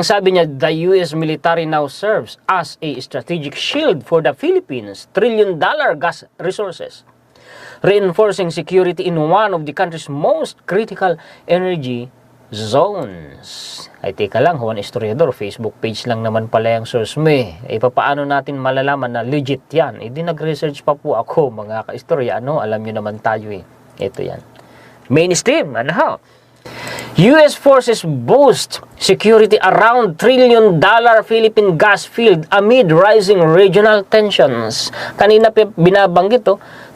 Sabi niya, the US military now serves as a strategic shield for the Philippines' trillion-dollar gas resources, reinforcing security in one of the country's most critical energy zones. Ay, teka lang, Juan Historiador, Facebook page lang naman pala yung source mo eh. E, paano natin malalaman na legit yan? Di nag-research pa po ako, mga ka-istorya. Alam nyo naman tayo eh. Ito yan. Mainstream, US forces boost security around trillion-dollar Philippine gas field amid rising regional tensions. Kanina binabanggit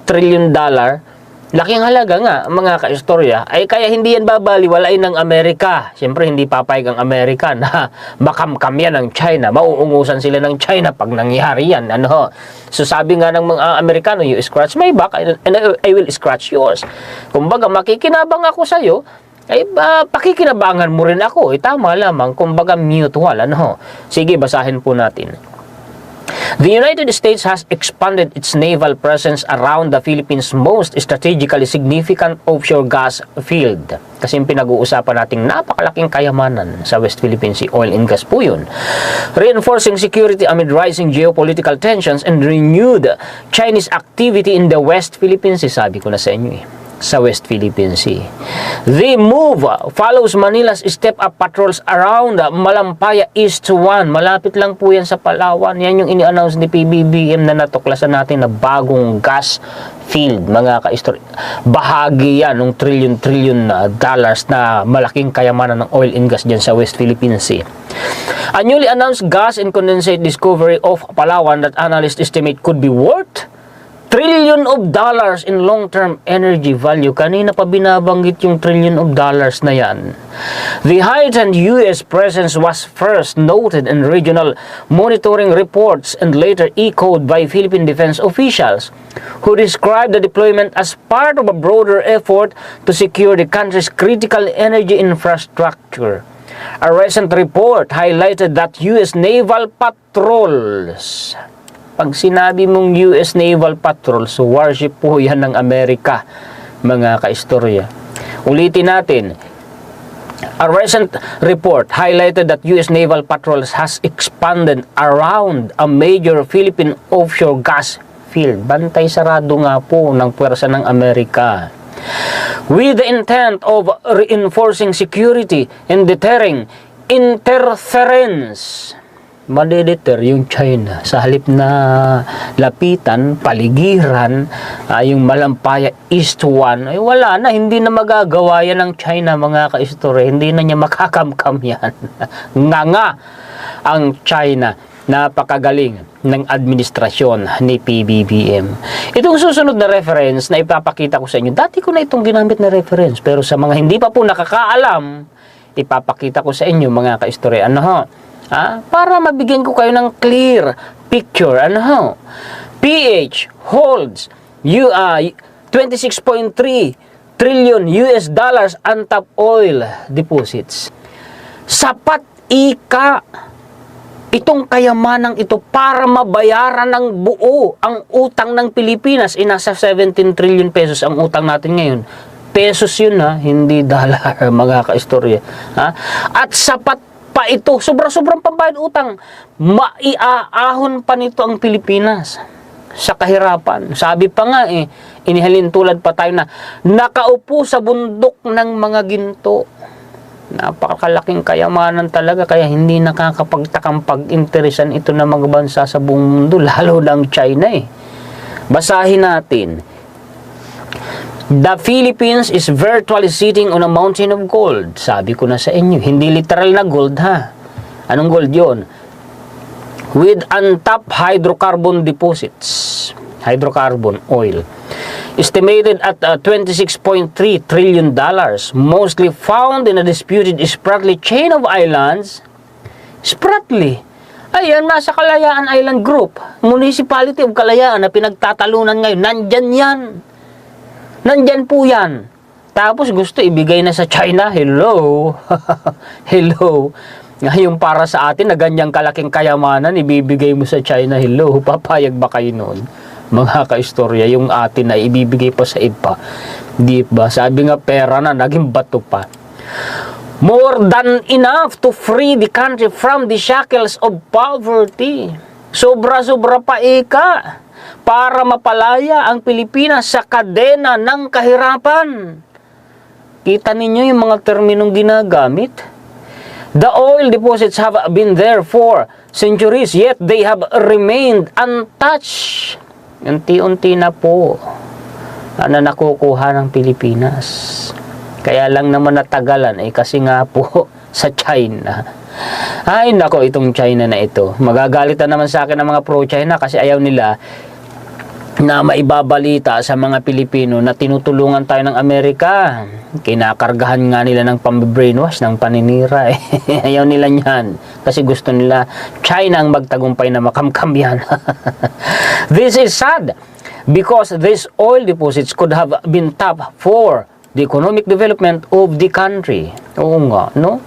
trillion-dollar. Laking halaga nga, mga ka-istorya. Ay kaya hindi yan babaliwalain ng Amerika. Siyempre, hindi papayag ang Amerika na makamkam yan ng China. Mauungusan sila ng China pag nangyari yan. So sabi nga ng mga Amerikano, you scratch my back and I will scratch yours. Kumbaga, makikinabang ako sa'yo, ay pakikinabangan mo rin ako. Tama lamang, kumbaga mutual. Sige, basahin po natin. The United States has expanded its naval presence around the Philippines' most strategically significant offshore gas field. Kasi yung pinag-uusapan nating napakalaking kayamanan sa West Philippine Sea, oil and gas po yun. Reinforcing security amid rising geopolitical tensions and renewed Chinese activity in the West Philippine Sea. Sabi ko na sa inyo sa West Philippine Sea. The move follows Manila's step-up patrols around Malampaya East 1. Malapit lang po yan sa Palawan. Yan yung ini-announce ni PBBM na natuklasan natin na bagong gas field, mga ka-istorya. Bahagi yan ng trillion na dollars na malaking kayamanan ng oil and gas dyan sa West Philippine Sea. A newly announced gas and condensate discovery of Palawan that analysts estimate could be worth trillion of dollars in long-term energy value. Kanina pa binabanggit yung trillion of dollars na yan. The heightened US presence was first noted in regional monitoring reports and later echoed by Philippine defense officials who described the deployment as part of a broader effort to secure the country's critical energy infrastructure. A recent report highlighted that US naval patrols. Pag sinabi mong US Naval Patrol, so warship po yan ng Amerika, mga ka-istorya. Ulitin natin. A recent report highlighted that US Naval Patrols has expanded around a major Philippine offshore gas field. Bantay sarado nga po ng puwersa ng Amerika. With the intent of reinforcing security and deterring interference. Madedeter yung China sa halip na lapitan, paligiran, yung Malampaya East 1, ay wala na, hindi na magagawa yan ng China, mga ka-istorya, hindi na niya makakamkam yan. Nga ang China, napakagaling ng administrasyon ni PBBM. Itong susunod na reference na ipapakita ko sa inyo, dati ko na itong ginamit na reference, pero sa mga hindi pa po nakakaalam, ipapakita ko sa inyo, mga ka-istorya, para mabigyan ko kayo ng clear picture. PH holds 26.3 trillion US dollars untap oil deposits. Sapat itong kayamanang ito para mabayaran ng buo ang utang ng Pilipinas. Nasa 17 trillion pesos ang utang natin ngayon. Pesos yun hindi dollar, mga ka-istorya. At sapat pa ito, sobrang pambayad utang, maiaahon pa nito ang Pilipinas sa kahirapan. Sabi pa nga inihalin tulad pa tayo na nakaupo sa bundok ng mga ginto. Napakalaking kayamanan talaga, kaya hindi nakakapagtakang pag-interesan ito ng mga bansa sa buong mundo, lalo ng China Basahin natin. The Philippines is virtually sitting on a mountain of gold. Sabi ko na sa inyo, hindi literal na gold Anong gold yon? With untapped hydrocarbon deposits. Hydrocarbon oil. Estimated at $26.3 trillion, mostly found in a disputed Spratly chain of islands. Spratly. Ayan, nasa Kalayaan Island Group. Municipality of Kalayaan na pinagtatalunan ngayon. Nandyan po yan. Tapos gusto ibigay na sa China. Hello. Hello. Ngayon para sa atin na ganyang kalaking kayamanan, ibibigay mo sa China. Hello. Papayag ba kayo noon? Mga ka-istorya, yung atin na ibibigay pa sa iba. Di ba? Sabi nga pera na, naging bato pa. more than enough to free the country from the shackles of poverty. Sobra-sobra pa ika para mapalaya ang Pilipinas sa kadena ng kahirapan. Kita ninyo yung mga terminong ginagamit. The oil deposits have been there for centuries, yet they have remained untouched. Unti-unti na po na nakukuha ng Pilipinas. Kaya lang naman natagalan kasi nga po sa China. Ay nako, itong China na ito. Magagalit na naman sa akin ang mga pro-China kasi ayaw nila na maibabalita sa mga Pilipino na tinutulungan tayo ng Amerika. Kinakargahan nga nila ng pambrainwash, ng paninira. Ayaw nila niyan kasi gusto nila China ang magtagumpay na makamkam yan. This is sad because these oil deposits could have been tapped for the economic development of the country. Oo nga, no?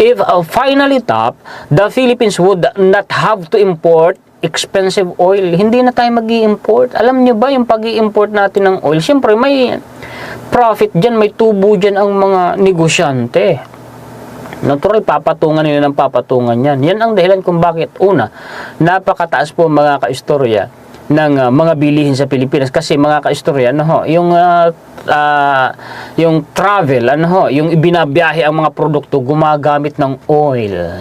If finally tapped, the Philippines would not have to import expensive oil. Hindi na tayo mag-i-import. Alam nyo ba yung pag-i-import natin ng oil? Siyempre, may profit dyan, may tubo dyan ang mga negosyante. Natural, papatungan nila ng papatungan yan. Yan ang dahilan kung bakit, una, napakataas po mga kaistorya ng mga bilihin sa Pilipinas. Kasi mga kaistorya, yung travel, yung ibinabiyahe ang mga produkto, gumagamit ng oil.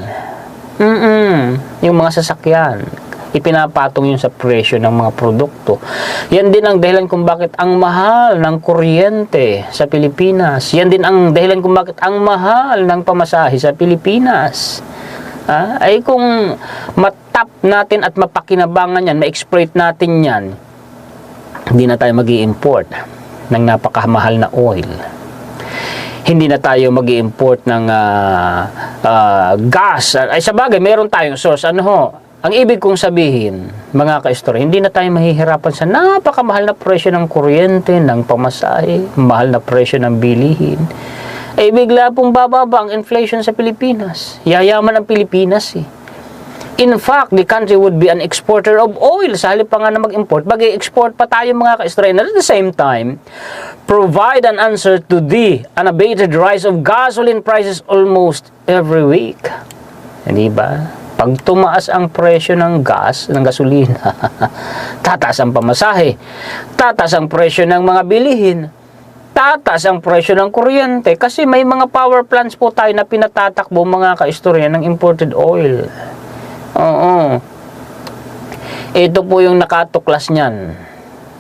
Yung mga sasakyan, ipinapatong yun sa presyo ng mga produkto. Yan din ang dahilan kung bakit ang mahal ng kuryente sa Pilipinas. Yan din ang dahilan kung bakit ang mahal ng pamasahe sa Pilipinas. Ay kung matap natin at mapakinabangan yan, ma-exploit natin yan, hindi na tayo mag-i-import ng napakamahal na oil. Hindi na tayo mag-i-import ng gas. Ay sabagay, meron tayong source. Ang ibig kong sabihin, mga ka-istorya, hindi na tayo mahihirapan sa napakamahal na presyo ng kuryente, ng pamasahe, mahal na presyo ng bilihin. Ay bigla pong bababa ang inflation sa Pilipinas. Yayaman ang Pilipinas In fact, the country would be an exporter of oil. Sa halip pa nga na mag-import, mag-i-export pa tayo mga ka-istorya. And at the same time, provide an answer to the unabated rise of gasoline prices almost every week. Hindi ba? Pag tumaas ang presyo ng gas, ng gasolina, tataas ang pamasahe, tataas ang presyo ng mga bilihin, tataas ang presyo ng kuryente, kasi may mga power plants po tayo na pinatatakbo mga kaistorya ng imported oil. Oo. Ito po yung nakatuklas niyan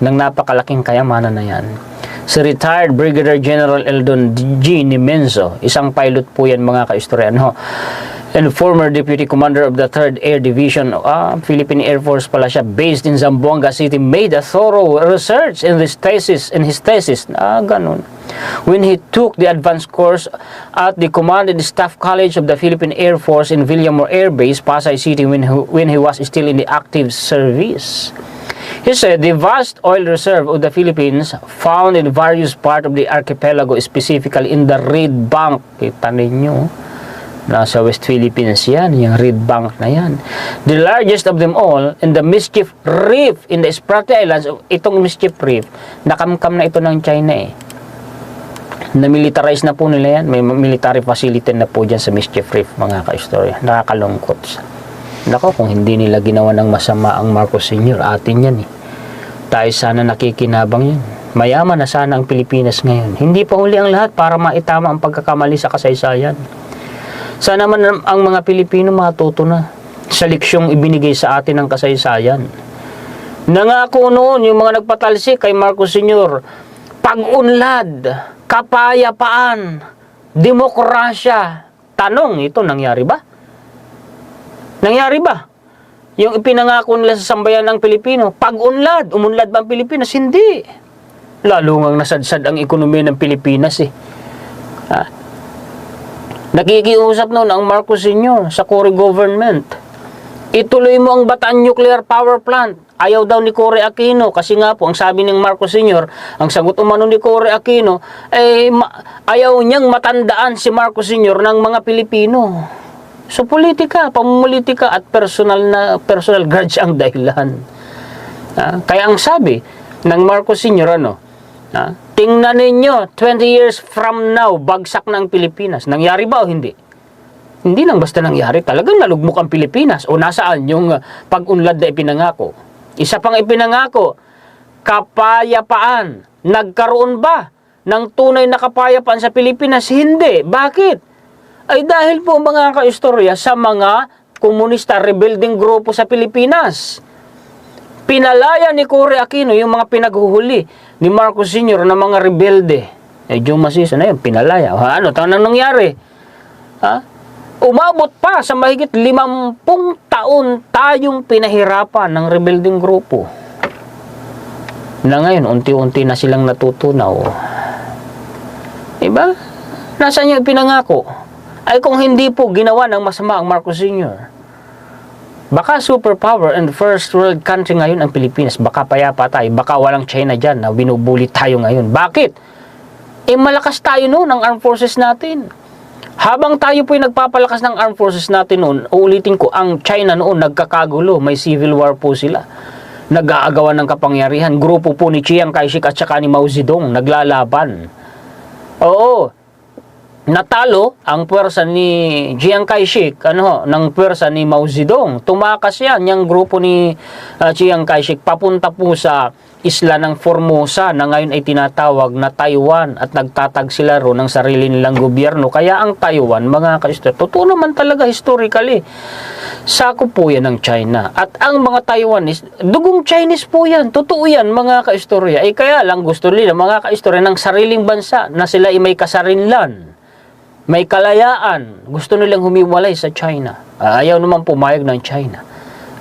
ng napakalaking kayamanan na yan. Si retired Brigadier General Eldon G. Nimenzo, isang pilot po yan mga kaistorya, and former Deputy Commander of the 3rd Air Division, Philippine Air Force pala siya, based in Zamboanga City, made a thorough research in his thesis, ganun. When he took the advanced course at the Command and Staff College of the Philippine Air Force in Villamor Air Base, Pasay City, when he was still in the active service. He said the vast oil reserve of the Philippines found in various parts of the archipelago, specifically in the Reed Bank. Kita ninyo, nasa West Philippines yan, yung Reed Bank na yan. The largest of them all in the Mischief Reef in the Spratly Islands. Itong Mischief Reef, nakamkam na ito ng China Na-militarize na po nila yan. May military facility na po dyan sa Mischief Reef, mga ka-istorya. Nakakalungkot. Nako, kung hindi nila ginawa ng masama ang Marcos Sr., atin yan Tayo sana nakikinabang yan. Mayaman na sana ang Pilipinas ngayon. Hindi pa huli ang lahat para maitama ang pagkakamali sa kasaysayan. Sana man ang mga Pilipino matuto na sa leksyong ibinigay sa atin ng kasaysayan. Nangako noon yung mga nagpatalsik kay Marcos Sr., pag-unlad, kapayapaan, demokrasya. Tanong, ito nangyari ba? Nangyari ba? Yung ipinangako nila sa sambayan ng Pilipino, pag-unlad, umunlad ba ang Pilipinas? Hindi. Lalo ngang nasadsad ang ekonomiya ng Pilipinas Nakikiusap noon ang Marcos Sr. sa Cory government. Ituloy mo ang Bataan Nuclear Power Plant. Ayaw daw ni Cory Aquino kasi nga po ang sabi ng Marcos Sr., ang sagot umano ni Cory Aquino, ayaw niyang matandaan si Marcos Sr. ng mga Pilipino. So politika, pamumulitika at personal grudge ang dahilan. Kaya ang sabi ng Marcos Sr., Tingnan ninyo, 20 years from now, bagsak na ang Pilipinas. Nangyari ba o hindi? Hindi lang basta nangyari. Talagang nalugmok ang Pilipinas. O nasaan yung pag-unlad na ipinangako? Isa pang ipinangako, kapayapaan. Nagkaroon ba ng tunay na kapayapaan sa Pilipinas? Hindi. Bakit? Ay dahil po mga kaistorya sa mga komunista rebuilding grupo sa Pilipinas. Pinalaya ni Cory Aquino yung mga pinaghuhuli ni Marcos Sr. na mga rebelde. Medyo masisa na yun, pinalaya. Ano, tanong nangyari? Umabot pa sa mahigit 50 taon tayong pinahirapan ng rebuilding grupo. Na ngayon, unti-unti na silang natutunaw. Diba? Nasaan yung pinangako? Ay kung hindi po ginawa ng masama ang Marcos Sr., baka superpower and first world country ngayon ang Pilipinas. Baka payapa tayo. Baka walang China dyan na binubuli tayo ngayon. Bakit? Malakas tayo noon ang armed forces natin. Habang tayo po'y nagpapalakas ng armed forces natin noon, uulitin ko, ang China noon nagkakagulo. May civil war po sila. Nag-aagawan ng kapangyarihan. Grupo po ni Chiang Kai-shek at saka ni Mao Zedong naglalaban. Oo. Natalo ang puwersa ni Chiang Kai-shek ng puwersa ni Mao Zedong. Tumakas yan yung grupo ni Chiang Kai-shek papunta po sa isla ng Formosa na ngayon ay tinatawag na Taiwan at nagtatag sila ro ng sarili nilang gobyerno. Kaya ang Taiwan, mga kaistorya, totoo naman talaga historically, sakop po yan ng China. At ang mga Taiwanese, dugong Chinese po yan. Totoo yan, mga kaistorya. Kaya lang gusto nila, mga kaistorya, ng sariling bansa na sila ay may kasarinlan. May kalayaan. Gusto nilang humiwalay sa China. Ayaw naman pumayag ng China.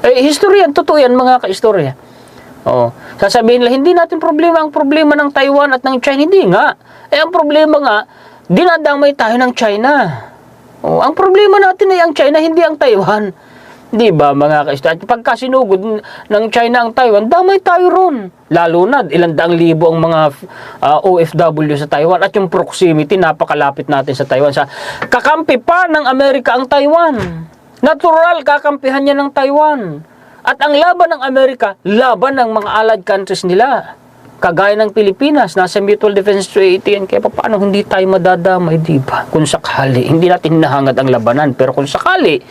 History yan. Totoo yan, mga kaistorya. Sasabihin nila, hindi natin problema. Ang problema ng Taiwan at ng China, hindi nga. Ang problema nga, dinadamay tayo ng China. Ang problema natin ay ang China, hindi ang Taiwan. Di ba, mga kaistorya? Pagka sinugod ng China ang Taiwan, damay tayo ron. Lalo na, 100,000 ang mga OFW sa Taiwan at yung proximity, napakalapit natin sa Taiwan. Kakampi pa ng Amerika ang Taiwan. Natural, kakampihan niya ng Taiwan. At ang laban ng Amerika, laban ng mga allied countries nila. Kagaya ng Pilipinas, nasa Mutual Defense Treaty yan. Kaya paano hindi tayo madadamay, di ba? Kung sakali, hindi natin hinahangad ang labanan. Pero kung sakali,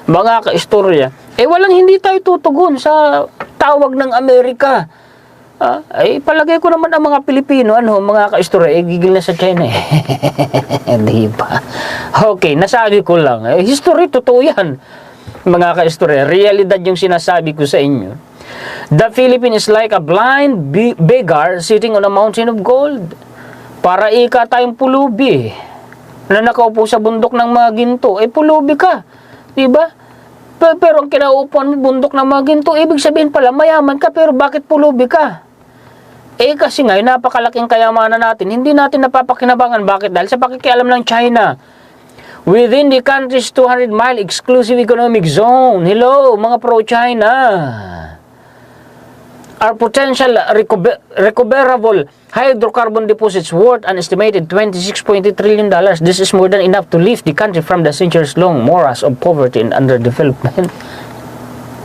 mga kaistorya, walang hindi tayo tutugon sa tawag ng Amerika. Palagay ko naman ang mga Pilipino, mga kaistorya, gigil na sa China diba? Okay, nasabi ko lang. History, totoo yan. Mga kaistorya, realidad yung sinasabi ko sa inyo. The Philippines is like a blind beggar sitting on a mountain of gold. Para ika tayong pulubi na nakaupo sa bundok ng mga ginto. Pulubi ka. Diba? Pero ang kinaupuan mo bundok ng mga ginto, ibig sabihin pala, mayaman ka, pero bakit pulubi ka? Kasi ngayon, napakalaking kayamanan natin, hindi natin napapakinabangan. Bakit? Dahil sa pakikialam ng China. Within the country's 200-mile exclusive economic zone. Hello, mga pro-China. Our potential recoverable hydrocarbon deposits worth an estimated $26.8 trillion. This is more than enough to lift the country from the centuries-long morass of poverty and underdevelopment.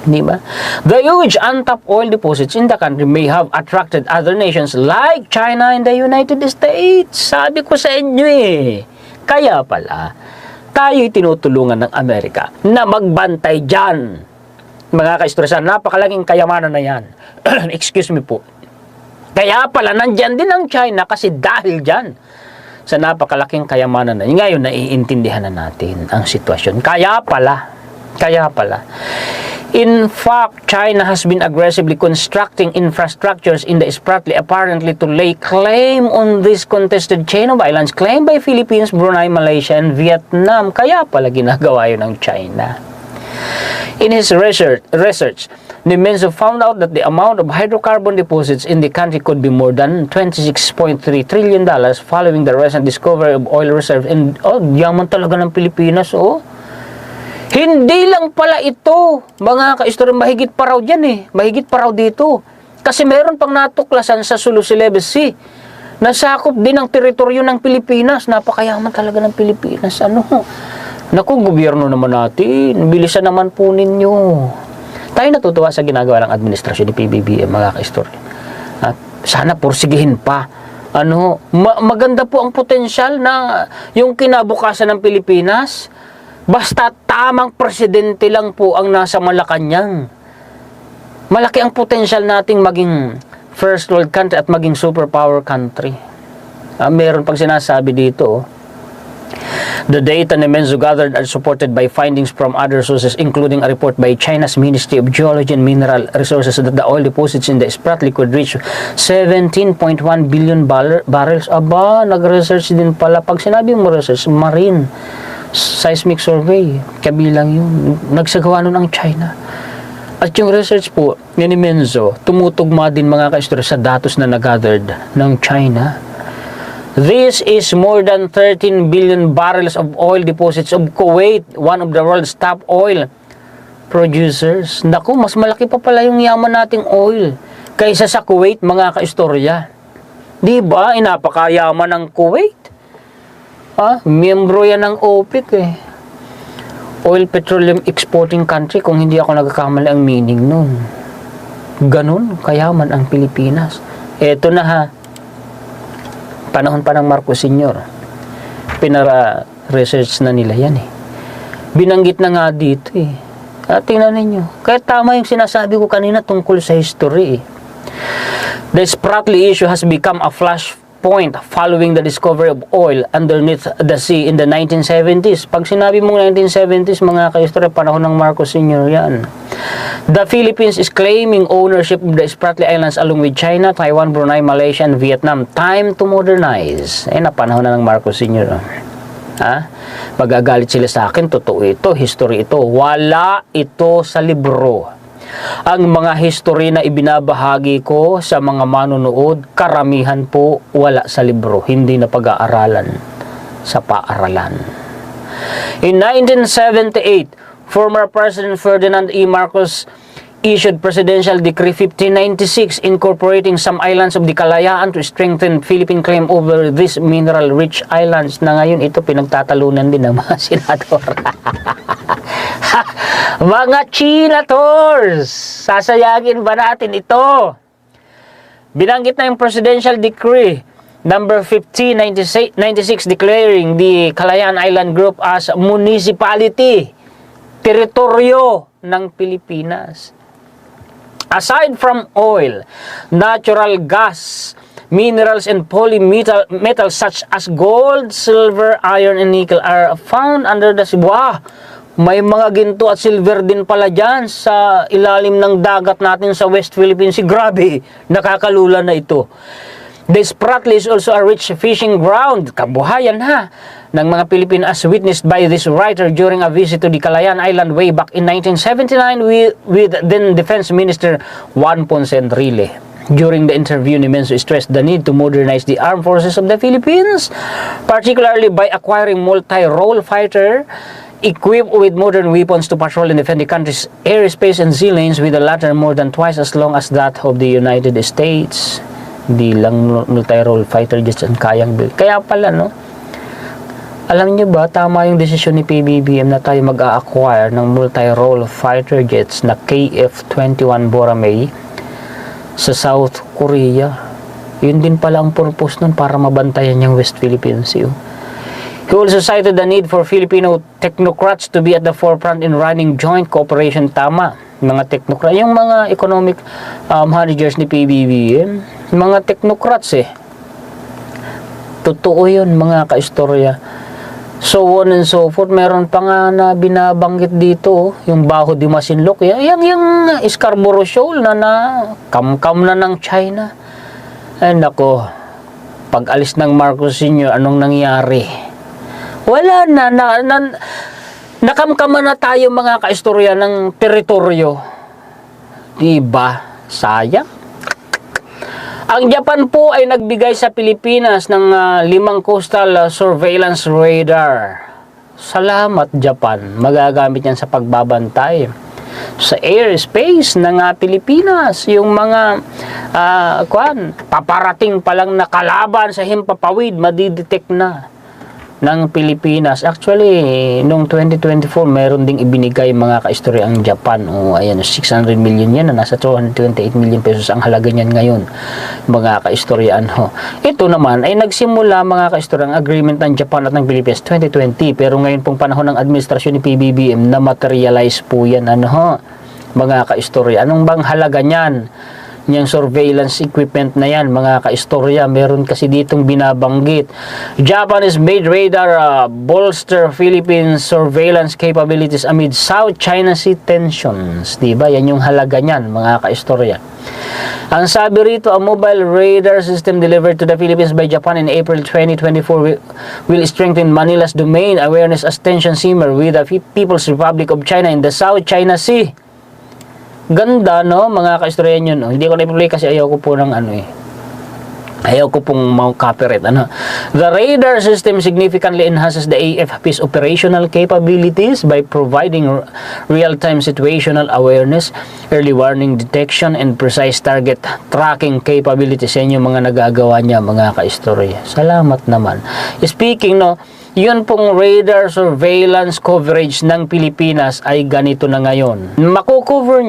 Diba? The huge untapped oil deposits in the country may have attracted other nations like China and the United States. Sabi ko sa inyo Kaya pala, tayo'y tinutulungan ng Amerika na magbantay dyan. Mga kaistorya, napakalaking kayamanan na yan. Excuse me po. Kaya pala, nandyan din ang China kasi dahil dyan sa napakalaking kayamanan na yun. Ngayon, naiintindihan na natin ang sitwasyon. Kaya pala. In fact, China has been aggressively constructing infrastructures in the Spratly apparently to lay claim on this contested chain of islands claimed by Philippines, Brunei, Malaysia, and Vietnam. Kaya pala ginagawa yun ng China. In his research, Nemenzo found out that the amount of hydrocarbon deposits in the country could be more than $26.3 trillion following the recent discovery of oil reserves. And yaman talaga ng Pilipinas, Hindi lang pala ito, mga kaistorya, mahigit pa raw dyan mahigit pa raw dito. Kasi meron pang natuklasan sa Sulu Celebes Sea. Nasakop din ang teritoryo ng Pilipinas. Napakayaman talaga ng Pilipinas. Naku, gobyerno naman natin. Bilisan naman po ninyo. Tayo natutuwa sa ginagawa ng administrasyon ni PBBM, mga kaistorya. At sana pursigihin pa maganda po ang potensyal na yung kinabukasan ng Pilipinas. Basta tamang presidente lang po ang nasa Malacanang. Malaki ang potensyal nating maging first world country at maging superpower country. Meron pang sinasabi dito, the data ni Menzo gathered are supported by findings from other sources, including a report by China's Ministry of Geology and Mineral Resources that the oil deposits in the Spratly could reach 17.1 billion barrels. Aba, nag-research din pala. Pag sinabi mo research, marine seismic survey, kabilang yun. Nagsagawa nun ang China. At yung research po ni Menzo, tumutugma din mga ka-istorya sa datos na nag-gathered ng China. This is more than 13 billion barrels of oil deposits of Kuwait, one of the world's top oil producers. Naku, mas malaki pa pala yung yaman nating oil kaysa sa Kuwait, mga kaistorya. Di ba? Napakayaman ng Kuwait. Miyembro yan ng OPEC eh. Oil Petroleum Exporting Country, kung hindi ako nagkakamali ang meaning nun. Ganun, kayaman ang Pilipinas. Eto na ha. Panahon pa ng Marcos Sr. Pinara-research na nila yan eh. Binanggit na nga dito eh. Tingnan ninyo. Kaya tama yung sinasabi ko kanina tungkol sa history eh. The Spratly issue has become a flashpoint following the discovery of oil underneath the sea in the 1970s. Pag sinabi mong 1970s, mga ka-history, panahon ng Marcos Sr. yan. The Philippines is claiming ownership of the Spratly Islands along with China, Taiwan, Brunei, Malaysia, and Vietnam. Time to modernize. Napanahon na ng Marcos Sr. Magagalit sila sa akin. Totoo ito. History ito. Wala ito sa libro. Ang mga history na ibinabahagi ko sa mga manonood, karamihan po wala sa libro. Hindi na pag-aaralan sa paaralan. In 1978, former President Ferdinand E. Marcos issued Presidential Decree 1596 incorporating some islands of the Kalayaan to strengthen Philippine claim over these mineral-rich islands na ngayon ito pinagtatalunan din ng mga senador. Mga Chinators, sasayagin ba natin ito? Binanggit na yung Presidential Decree number 1596 declaring the Kalayaan Island Group as municipality, teritoryo ng Pilipinas. Aside from oil, natural gas, minerals and polymetals such as gold, silver, iron, and nickel are found under the sea. Wow! May mga ginto at silver din pala dyan sa ilalim ng dagat natin sa West Philippine Sea. Grabe, nakakalula na ito. The Spratly is also a rich fishing ground, kabuhayan ha, ng mga Pilipino as witnessed by this writer during a visit to the Kalayaan Island way back in 1979 with then Defense Minister Juan Ponce Enrile. During the interview, ni Menzo stressed the need to modernize the armed forces of the Philippines, particularly by acquiring multi-role fighter equipped with modern weapons to patrol and defend the country's airspace and sea lanes, with the latter more than twice as long as that of the United States. Di lang multi-role fighter jets ang kayang build. Kaya pala, no? Alam niyo ba, tama yung desisyon ni PBBM na tayo mag-a-acquire ng multi-role fighter jets na KF-21 Boramae sa South Korea. Yun din pala ang purpose nun, para mabantayan yung West Philippine Sea. He also cited the need for Filipino technocrats to be at the forefront in running joint cooperation. Tama, mga technocrats. Yung mga economic managers ni PBBM, mga technocrats eh. Totoo yun, mga kaistorya. So on and so forth. Meron pa nga na binabanggit dito, yung Baho de Masinloc. Yung Scarborough Shoal na kam-kam na ng China. Ay nako, pag alis ng Marcos Sr., anong nangyari? Wala na, nakamkama na tayo, mga kaistorya, ng teritoryo. Diba? Sayang. Ang Japan po ay nagbigay sa Pilipinas ng 5 coastal surveillance radar. Salamat, Japan. Magagamit yan sa pagbabantay sa airspace ng Pilipinas. Yung mga paparating pa lang na kalaban sa himpapawid, madidetect na. ng Pilipinas. Actually, noong 2024, meron ding ibinigay mga kaistorya ang Japan. Ayan, 600 million yan na nasa 228 million pesos ang halaga niyan ngayon, mga kaistoryan. Ito naman ay nagsimula mga kaistorya ang agreement ng Japan at ng Pilipinas 2020, pero ngayon pong panahon ng administrasyon ni PBBM na materialize po yan, mga kaistorya. Anong bang halaga niyan? Yung surveillance equipment na yan, mga kaistorya, meron kasi ditong binabanggit. Japanese made radar bolster Philippines surveillance capabilities amid South China Sea tensions. Diba? Yan yung halaga niyan, mga kaistorya. Ang sabi rito, a mobile radar system delivered to the Philippines by Japan in April 2024 will strengthen Manila's domain awareness as tension simmer with the People's Republic of China in the South China Sea. Ganda, no, mga kaistorya yun, no? Hindi ko na-play kasi ayaw ko po ng ayaw ko pong copyright, The radar system significantly enhances the AFP's operational capabilities by providing real-time situational awareness, early warning detection, and precise target tracking capabilities. Yan yung mga nagagawa niya, mga kaistorya. Salamat naman. Speaking, no, yun pong radar surveillance coverage ng Pilipinas ay ganito na ngayon. Nakukover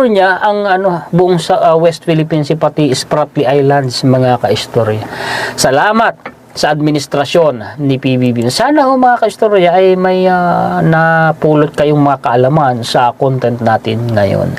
niya ang buong sa West Philippines, pati Spratly Islands, mga kaistorya. Salamat sa administrasyon ni PBB. Sana mga kaistorya ay may napulot kayong mga kaalaman sa content natin ngayon.